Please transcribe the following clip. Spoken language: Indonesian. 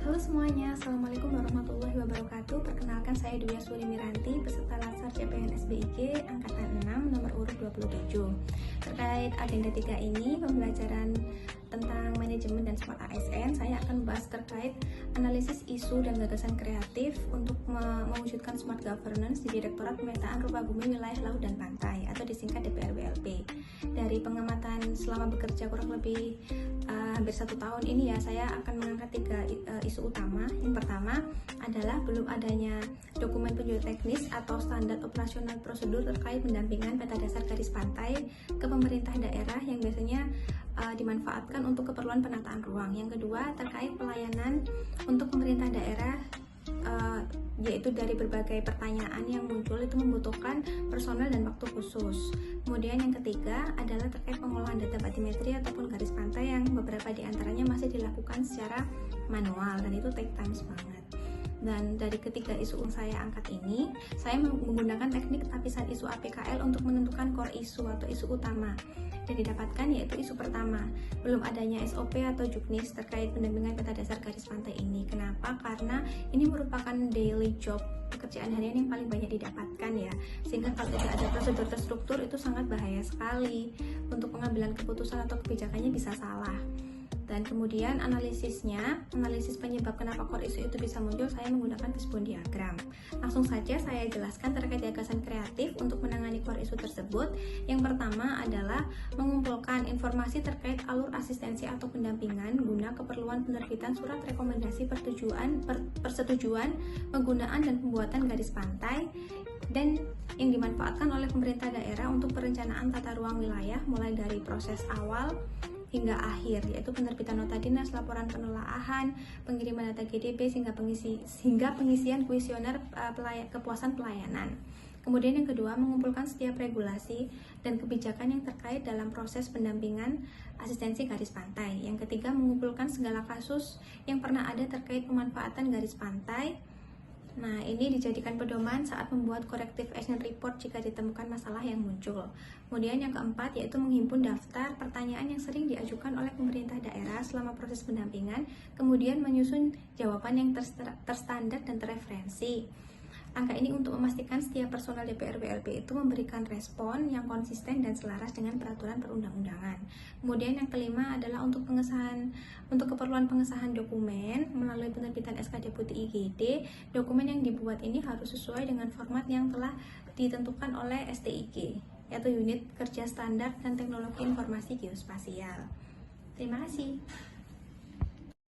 Halo semuanya, Assalamualaikum warahmatullahi wabarakatuh. Perkenalkan, saya Dwi Suri Miranti, peserta Latsar CPNS BIG Angkatan 6 nomor urut 27. Terkait agenda 3 ini, pembelajaran tentang manajemen dan smart ASN, saya akan membahas terkait analisis isu dan gagasan kreatif untuk mewujudkan smart governance di Direktorat Pemetaan Rupa Bumi Wilayah Laut dan Pantai atau disingkat DPRWLP. Dari pengamatan selama bekerja kurang lebih hampir 1 tahun ini ya, saya akan mengangkat 3 isu utama. Yang pertama adalah belum adanya dokumen petunjuk teknis atau standar operasional prosedur terkait pendampingan peta dasar garis pantai ke pemerintah daerah yang biasanya dimanfaatkan untuk keperluan penataan ruang. Yang kedua terkait pelayanan untuk pemerintah daerah, yaitu dari berbagai pertanyaan yang muncul itu membutuhkan personel dan waktu khusus. Kemudian yang ketiga adalah terkait pengolahan data batimetri ataupun garis pantai yang beberapa diantaranya masih dilakukan secara manual dan itu take time banget. Dan dari ketiga isu yang saya angkat ini, saya menggunakan teknik lapisan isu APKL untuk menentukan core isu atau isu utama yang didapatkan, yaitu isu pertama, belum adanya SOP atau juknis terkait pendampingan peta dasar garis pantai ini. Kenapa? Karena ini merupakan daily job, pekerjaan harian yang paling banyak didapatkan ya, sehingga kalau tidak ada prosedur terstruktur itu sangat bahaya sekali untuk pengambilan keputusan atau kebijakannya bisa salah. Dan kemudian analisis penyebab kenapa core isu itu bisa muncul, saya menggunakan fishbone diagram. Langsung saja saya jelaskan terkait gagasan kreatif untuk menangani core isu tersebut. Yang pertama adalah mengumpulkan informasi terkait alur asistensi atau pendampingan guna keperluan penerbitan surat rekomendasi persetujuan penggunaan dan pembuatan garis pantai dan yang dimanfaatkan oleh pemerintah daerah untuk perencanaan tata ruang wilayah mulai dari proses awal hingga akhir, yaitu penerbitan nota dinas, laporan penelaahan, pengiriman data GDP, sehingga pengisian kuesioner kepuasan pelayanan. Kemudian yang kedua, mengumpulkan setiap regulasi dan kebijakan yang terkait dalam proses pendampingan asistensi garis pantai. Yang ketiga, mengumpulkan segala kasus yang pernah ada terkait pemanfaatan garis pantai. Nah, ini dijadikan pedoman saat membuat corrective action report jika ditemukan masalah yang muncul. Kemudian yang keempat, yaitu menghimpun daftar pertanyaan yang sering diajukan oleh pemerintah daerah selama proses pendampingan, kemudian menyusun jawaban yang terstandar dan terreferensi. Angka ini untuk memastikan setiap personel DPRWLP itu memberikan respon yang konsisten dan selaras dengan peraturan perundang-undangan. Kemudian yang kelima adalah untuk keperluan pengesahan dokumen melalui penerbitan SK Deputi IGD. Dokumen yang dibuat ini harus sesuai dengan format yang telah ditentukan oleh STIG, yaitu Unit Kerja Standar dan Teknologi Informasi Geospasial. Terima kasih.